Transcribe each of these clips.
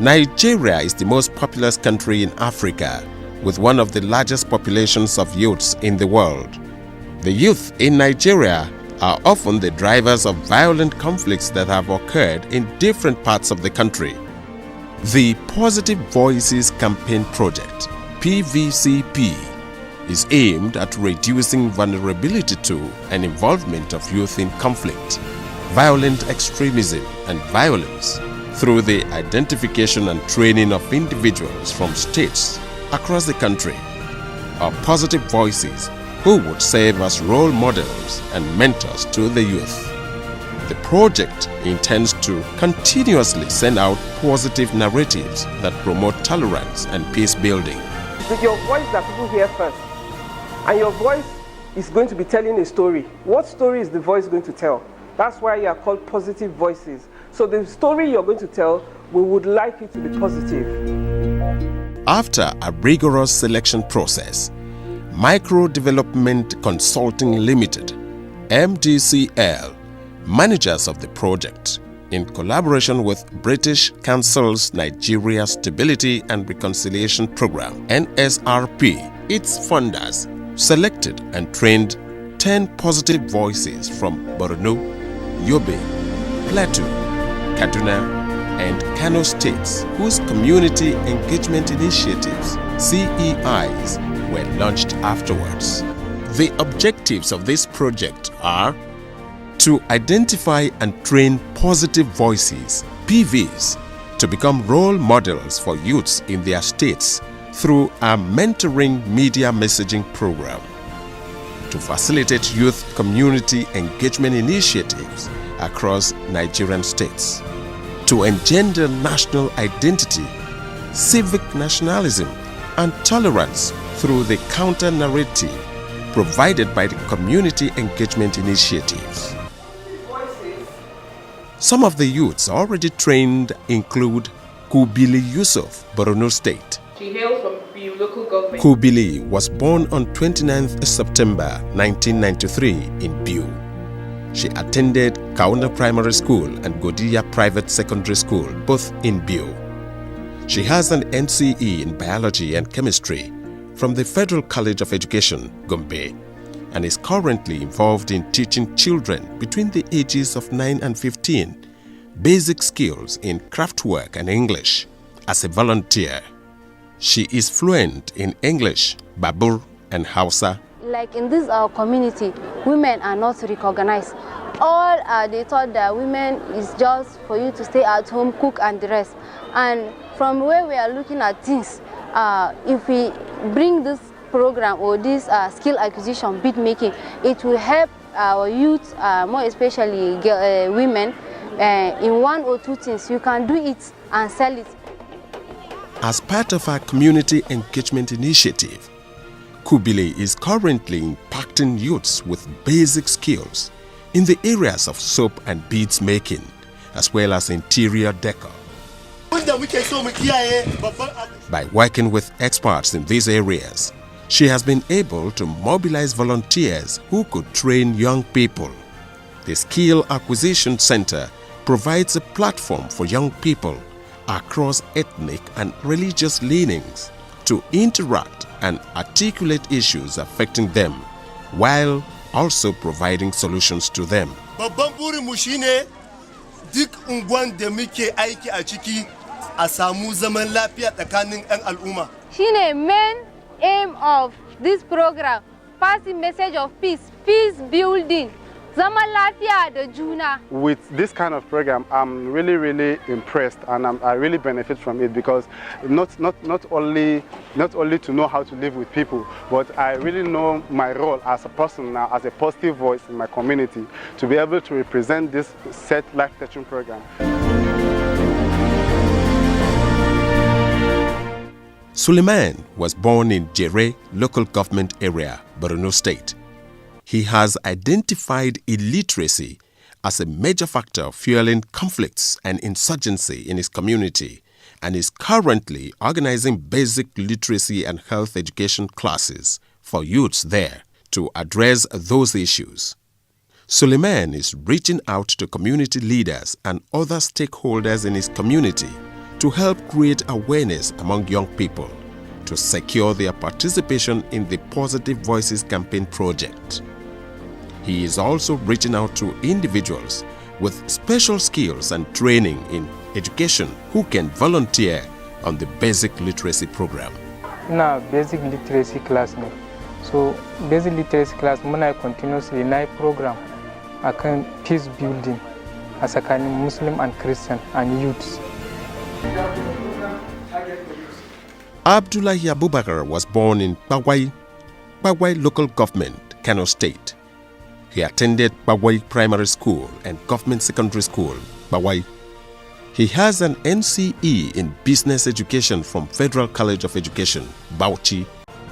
Nigeria is the most populous country in Africa, with one of the largest populations of youths in the world. The youth in Nigeria are often the drivers of violent conflicts that have occurred in different parts of the country. The Positive Voices Campaign Project, PVCP, is aimed at reducing vulnerability to and involvement of youth in conflict, violent extremism and violence through the identification and training of individuals from states across the country, or positive voices who would serve as role models and mentors to the youth. The project intends to continuously send out positive narratives that promote tolerance and peace building. It's your voice that people hear first, and your voice is going to be telling a story. What story is the voice going to tell? That's why you are called positive voices. So the story you're going to tell, we would like it to be positive. After a rigorous selection process, Microdevelopment Consulting Limited, MDCL, managers of the project, in collaboration with British Council's Nigeria Stability and Reconciliation Program, NSRP, its funders, selected and trained 10 positive voices from Borno, Yobe, Plateau, Kaduna, and Kano states, whose community engagement initiatives, CEIs, were launched afterwards. The objectives of this project are to identify and train positive voices, PVs, to become role models for youths in their states through a mentoring media messaging program, to facilitate youth community engagement initiatives across Nigerian states, to engender national identity, civic nationalism, and tolerance through the counter-narrative provided by the community engagement initiatives. Some of the youths already trained include Kubili Yusuf, Borno State. She hails from Biu local government. Kubili was born on 29th September 1993 in Biu. She attended Kauna Primary School and Godiya Private Secondary School, both in Biu. She has an NCE in Biology and Chemistry from the Federal College of Education, Gombe, and is currently involved in teaching children between the ages of 9 and 15 basic skills in craftwork and English as a volunteer. She is fluent in English, Babur, and Hausa. Like in this our community, women are not recognized. All they thought that women is just for you to stay at home, cook and the rest. And from where we are looking at things, if we bring this program or this skill acquisition, beat making, it will help our youth, more especially women, in one or two things. You can do it and sell it. As part of our community engagement initiative, Kubili is currently impacting youths with basic skills in the areas of soap and beads making, as well as interior decor. By working with experts in these areas, she has been able to mobilize volunteers who could train young people. The Skill Acquisition Center provides a platform for young people across ethnic and religious leanings to interact and articulate issues affecting them, while also providing solutions to them. Shine main aim of this program, passing message of peace, peace building. With this kind of program, I'm really impressed, and I really benefit from it, because not only to know how to live with people, but I really know my role as a person now, as a positive voice in my community, to be able to represent this set life-touching program. Suleiman was born in Jere local government area, Borno State. He has identified illiteracy as a major factor fueling conflicts and insurgency in his community, and is currently organizing basic literacy and health education classes for youths there to address those issues. Suleiman is reaching out to community leaders and other stakeholders in his community to help create awareness among young people to secure their participation in the Positive Voices campaign project. He is also reaching out to individuals with special skills and training in education who can volunteer on the basic literacy program. Na basic literacy class ne. So basic literacy class muna continuously na program akan peace building a tsakanin Muslim and Christian and youths. Abdullahi Abubakar was born in Bagwai local government, Kano State. He attended Bagwai Primary School and Government Secondary School, Bagwai. He has an NCE in Business Education from Federal College of Education, Bauchi.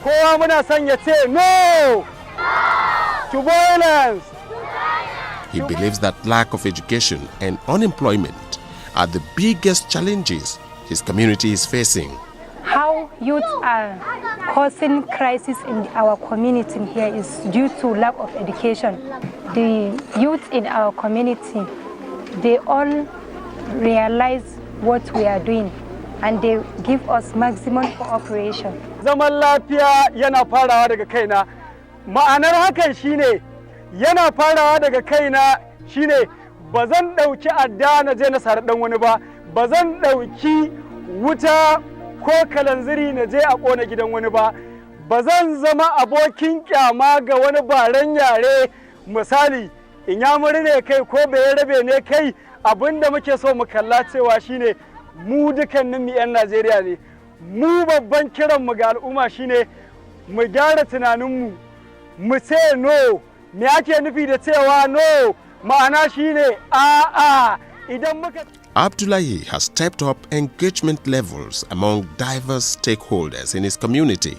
Kowa muna son ya ce no to violence. He believes that lack of education and unemployment are the biggest challenges his community is facing. How youth are causing crisis in our community here is due to lack of education. The youth in our community, they all realize what we are doing and they give us maximum cooperation. Zaman lafiya yana farawa daga kaina. Ma'anar hakan shine yana farawa daga kaina shine bazan dauki adda na je na sare dan wani ba, bazan dauki wuta ko kalanziri na je a kona gidan wani ba, bazan zama abokin kyama ga wani baran yare. Misali inyamuri ne kai ko bayarabe ne kai, abinda muke so mu kalla cewa shine mu dukannin mu 'yan Najeriya ne. Mu babban kiran mu ga al'umma shine mu gyara tunaninmu, mu ce no. Me ake nufi da cewa no? Ma'ana shine a'a idan muka. Abdullahi has stepped up engagement levels among diverse stakeholders in his community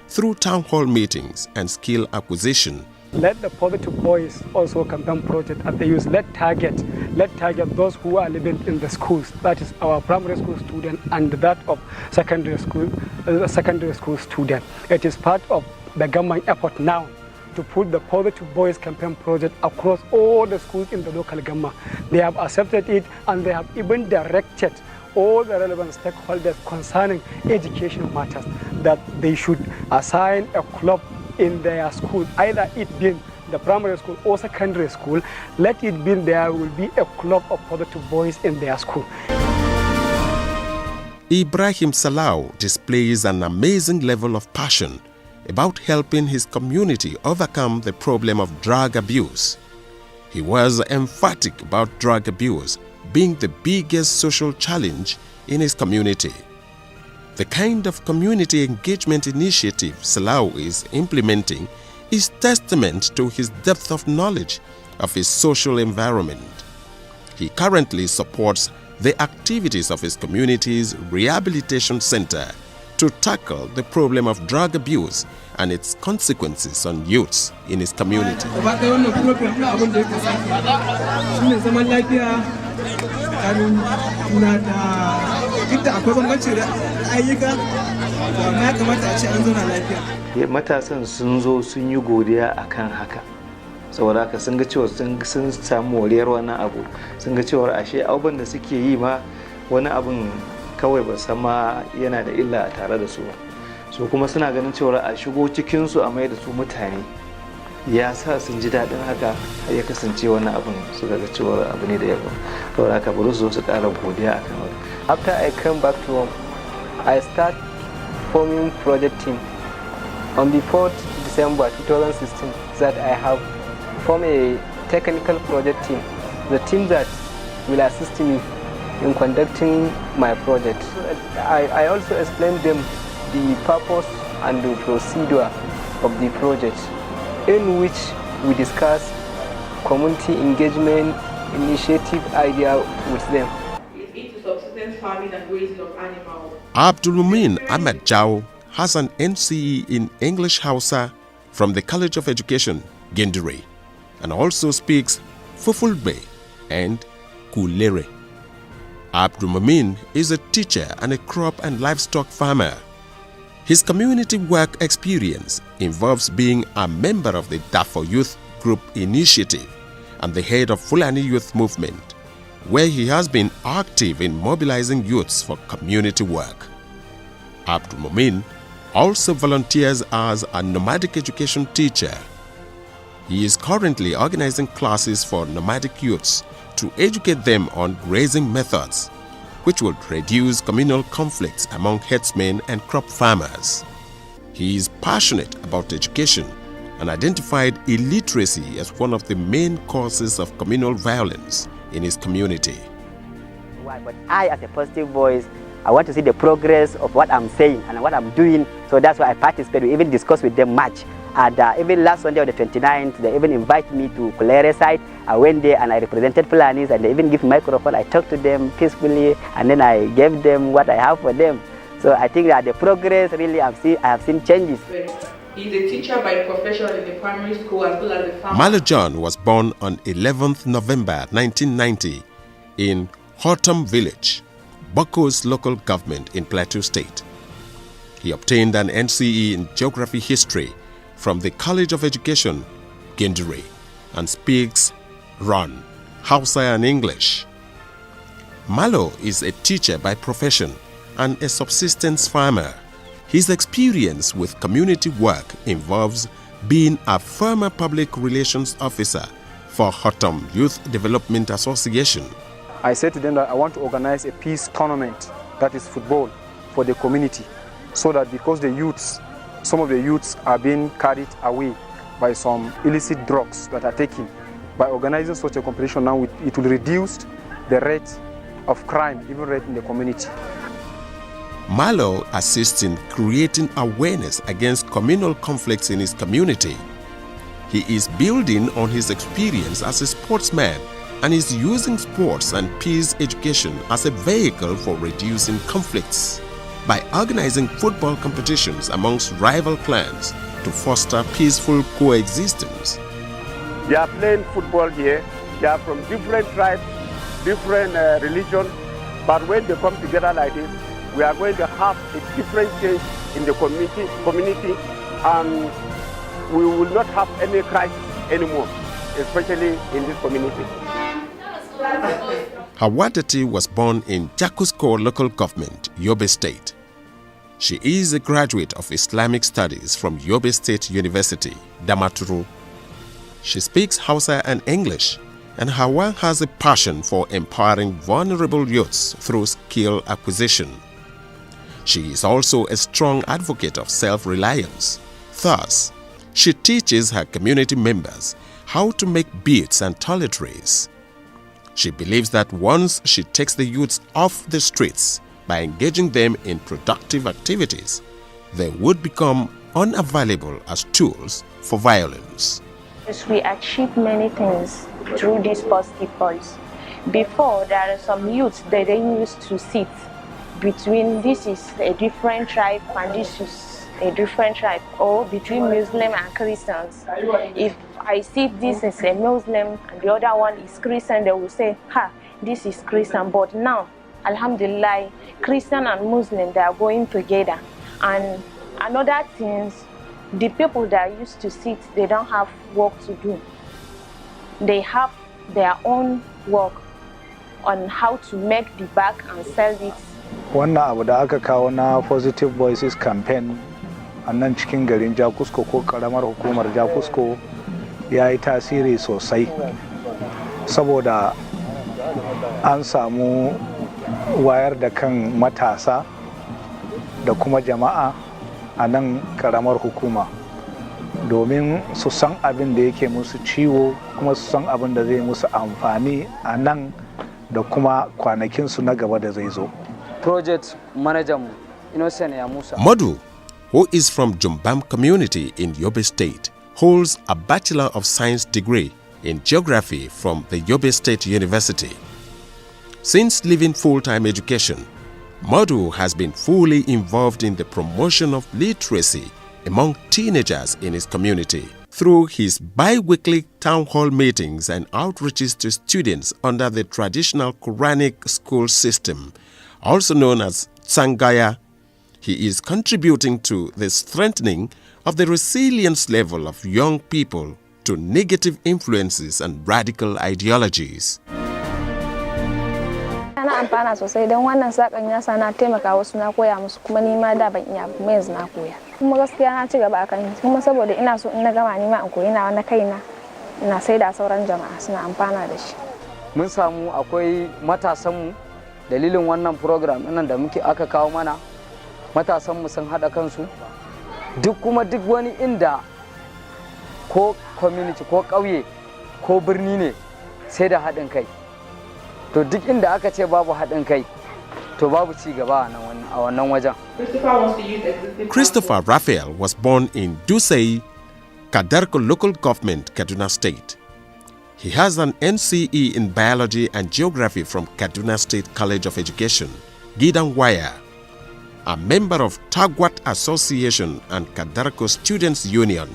through town hall meetings and skill acquisition. Let the Positive Voice also campaign project at the youth. Let target those who are living in the schools. That is our primary school student and that of secondary school student. It is part of the government effort now to put the Positive Voice campaign project across all the schools in the local government. They have accepted it and they have even directed all the relevant stakeholders concerning education matters that they should assign a club in their school, either it being the primary school or secondary school. Let it be there will be a club of Positive Voice in their school. Ibrahim Salau displays an amazing level of passion about helping his community overcome the problem of drug abuse. He was emphatic about drug abuse being the biggest social challenge in his community. The kind of community engagement initiative Salau is implementing is testament to his depth of knowledge of his social environment. He currently supports the activities of his community's rehabilitation center to tackle the problem of drug abuse and its consequences on youths in his community. Matasan sun zo sun yi godiya akan haka, saboda haka sun ga cewa sun samu moriyar wannan abu, sun ga cewa ashe abubuwan da suke yi ma wani abun kawai ba san ma yana da illa tare da su ba. So kuma suna ganin cewa a shigo cikin su a mai da su mutane ya sa sun ji daɗin haka ya kasance wannan abun suka ga cewa abu ne da yawa, saboda haka bari su zo su ƙara godiya akan wannan. After I came back to home, I start forming project team. On the 4th December 2016, that I have formed a technical project team, the team that will assist me in conducting my project. I also explained them the purpose and the procedure of the project, in which we discuss community engagement initiative idea with them. It's into subsistence farming and raising of animals. Abdul Mumin Ahmed Jao has an NCE in English Hausa from the College of Education, Gendere, and also speaks Fufulbe and Kulere. Abdul Mumin is a teacher and a crop and livestock farmer. His community work experience involves being a member of the Darfur Youth Group Initiative and the head of Fulani Youth Movement, where he has been active in mobilizing youths for community work. Abdul Mumin also volunteers as a nomadic education teacher. He is currently organizing classes for nomadic youths to educate them on grazing methods, which would reduce communal conflicts among herdsmen and crop farmers. He is passionate about education and identified illiteracy as one of the main causes of communal violence in his community. But I, as a positive voice, I want to see the progress of what I'm saying and what I'm doing, so that's why I participate. We even discuss with them much. And even last Sunday on the 29th, they even invite me to Kulere site. I went there and I represented Fulanis, and they even give microphone. I talked to them peacefully, and then I gave them what I have for them. So I think that the progress, really, I have seen changes. He's a teacher by profession in the primary school as well as a farmer. Malo John was born on 11th November 1990 in Hortum Village, Boko's local government in Plateau State. He obtained an NCE in Geography History from the College of Education, Gindiri, and speaks Ron, Hausa and English. Malo is a teacher by profession and a subsistence farmer. His experience with community work involves being a former public relations officer for Hortum Youth Development Association. I said to them that I want to organize a peace tournament, that is football, for the community, so that because the youths, some of the youths are being carried away by some illicit drugs that are taken. By organizing such a competition now, it will reduce the rate of crime, even rate in the community. Malo assists in creating awareness against communal conflicts in his community. He is building on his experience as a sportsman and is using sports and peace education as a vehicle for reducing conflicts by organizing football competitions amongst rival clans to foster peaceful coexistence. They are playing football here. They are from different tribes, different religions, but when they come together like this, we are going to have a different change in the community, and we will not have any crisis anymore, especially in this community. Hawadati was born in Jakusko local government, Yobe State. She is a graduate of Islamic Studies from Yobe State University, Damaturu. She speaks Hausa and English, and Hawa has a passion for empowering vulnerable youths through skill acquisition. She is also a strong advocate of self-reliance. Thus, she teaches her community members how to make beads and toiletries. She believes that once she takes the youths off the streets by engaging them in productive activities, they would become unavailable as tools for violence. We achieve many things through these positive voice. Before, there are some youths that they used to sit between this is a different tribe and this is a different tribe, or between Muslim and Christians. If I see this as a Muslim and the other one is Christian, they will say, ha, this is Christian. But now, Alhamdulillah, Christian and Muslim, they are going together. And another thing, the people that used to sit, they don't have work to do. They have their own work on how to make the bag and sell it. Wannan abu da aka kawo na Positive Voices campaign a nan cikin garin Jakusko ko karamar hukumar Jakusko ya yi tasiri sosai, saboda an samu wayar da kan matasa da kuma jama'a a nan karamar hukuma domin su san abin da yake musu ciwo, kuma su san abin da zai musu amfani a nan da kuma kwanakinsu na gaba da zai zo. Project manager Innocent Yamusa. Modu, who is from Jumbam community in Yobe State, holds a Bachelor of Science degree in Geography from the Yobe State University. Since leaving full-time education, Modu has been fully involved in the promotion of literacy among teenagers in his community through his bi-weekly town hall meetings and outreaches to students under the traditional Quranic school system, also known as Tsangaya. He is contributing to the strengthening of the resilience level of young people to negative influences and radical ideologies. na amfana sosai don wannan sakan ya sa na taimaka wasu na koya musu kuma ni ma da ban iya kuma yanzu na koya. Kuma gaskiya na ci gaba akan kuma saboda ina so in na gama ni ma in koyi na kaina ina sai da sauran jama'a suna amfana da shi. Mun samu akwai matasanmu dalilin wannan program ɗin da muke aka kawo mana matasanmu sun haɗa kansu duk wani inda ko community ko ƙauye ko birni ne sai da haɗin kai. To duk inda aka ce babu haɗin kai to babu ci gaba a wannan wajen. Christopher Raphael was born in Dusai, Kadarko local government, Kaduna State. He has an NCE in Biology and Geography from Kaduna State College of Education, Gidanwaya, a member of Tagwat Association and Kadarko Students Union.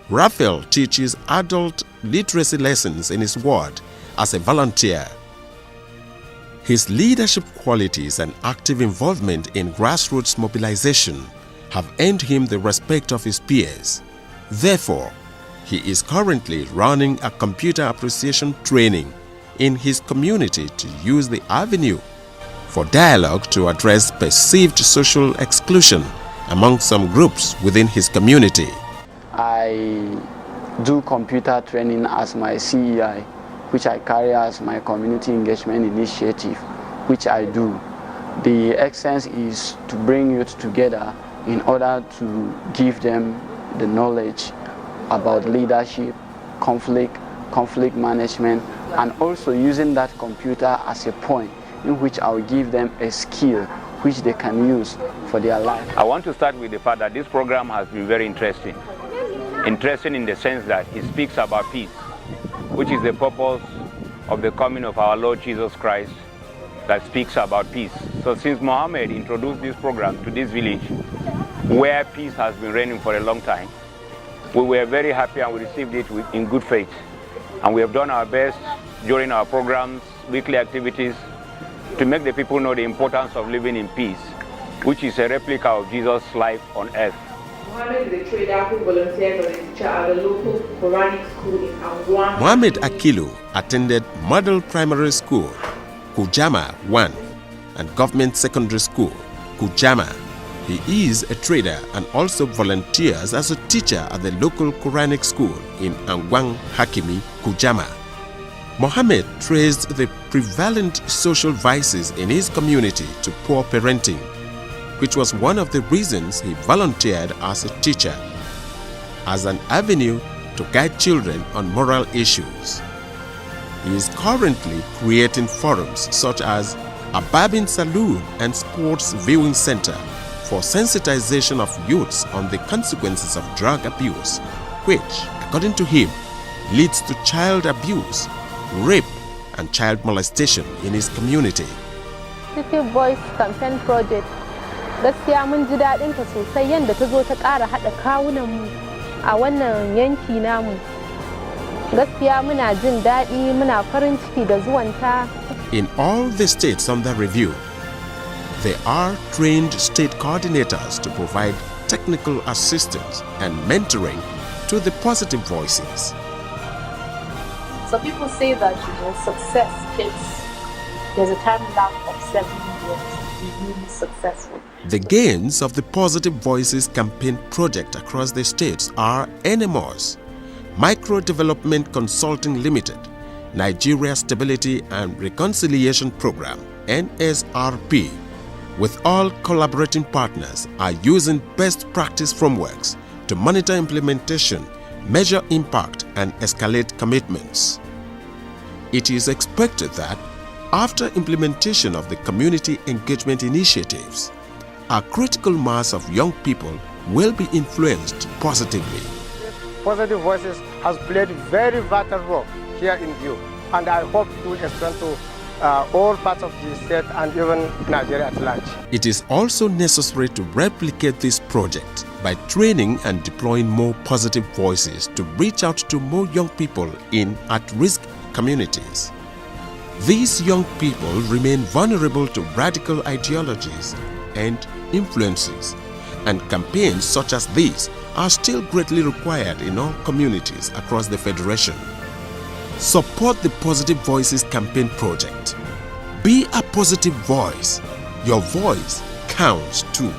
Raphael teaches adult literacy lessons in his ward as a volunteer. His leadership qualities and active involvement in grassroots mobilization have earned him the respect of his peers. Therefore, he is currently running a computer appreciation training in his community to use the avenue for dialogue to address perceived social exclusion among some groups within his community. I do computer training as my CEI, which I carry as my community engagement initiative, which I do. The essence is to bring youth together in order to give them the knowledge about leadership, conflict management, and also using that computer as a point in which I will give them a skill which they can use for their life. I want to start with the fact that this program has been very interesting. Interesting in the sense that it speaks about peace, which is the purpose of the coming of our Lord Jesus Christ, that speaks about peace. So since Mohammed introduced this program to this village, where peace has been reigning for a long time, we were very happy and we received it in good faith. And we have done our best during our programs, weekly activities, to make the people know the importance of living in peace, which is a replica of Jesus' life on earth. Mohammed is a trader who volunteers as a teacher at the local Quranic school in Ugwuja. Mohammed Akilu attended Model Primary School, Kujama 1, and Government Secondary School, Kujama. He is a trader and also volunteers as a teacher at the local Quranic school in Angwang Hakimi, Kujama. Mohammed traced the prevalent social vices in his community to poor parenting, which was one of the reasons he volunteered as a teacher, as an avenue to guide children on moral issues. He is currently creating forums such as a Barbing Saloon and Sports Viewing Center for sensitization of youths on the consequences of drug abuse, which, according to him, leads to child abuse, rape, and child molestation in his community. Positive Voice Campaign Project. Gaskiya mun ji daɗin ta sosai yanda ta zo ta ƙara haɗa kawunan mu a wannan yanki namu. Gaskiya muna jin daɗi, muna farin ciki da zuwanta. In all the states under review, there are trained state coordinators to provide technical assistance and mentoring to the positive voices. So people say that success takes, there's a time lapse of 7 years to be really successful. The gains of the Positive Voices campaign project across the states are enormous. Microdevelopment Consulting Limited, Nigeria Stability and Reconciliation Program, NSRP, with all collaborating partners, are using best practice frameworks to monitor implementation, measure impact, and escalate commitments. It is expected that after implementation of the community engagement initiatives, a critical mass of young people will be influenced positively. Positive Voices has played very vital role here in View, and I hope it will expand to all parts of the state and even Nigeria at large. It is also necessary to replicate this project by training and deploying more positive voices to reach out to more young people in at-risk communities. These young people remain vulnerable to radical ideologies and influences, and campaigns such as these are still greatly required in all communities across the Federation. Support the Positive Voices campaign project. Be a positive voice. Your voice counts too.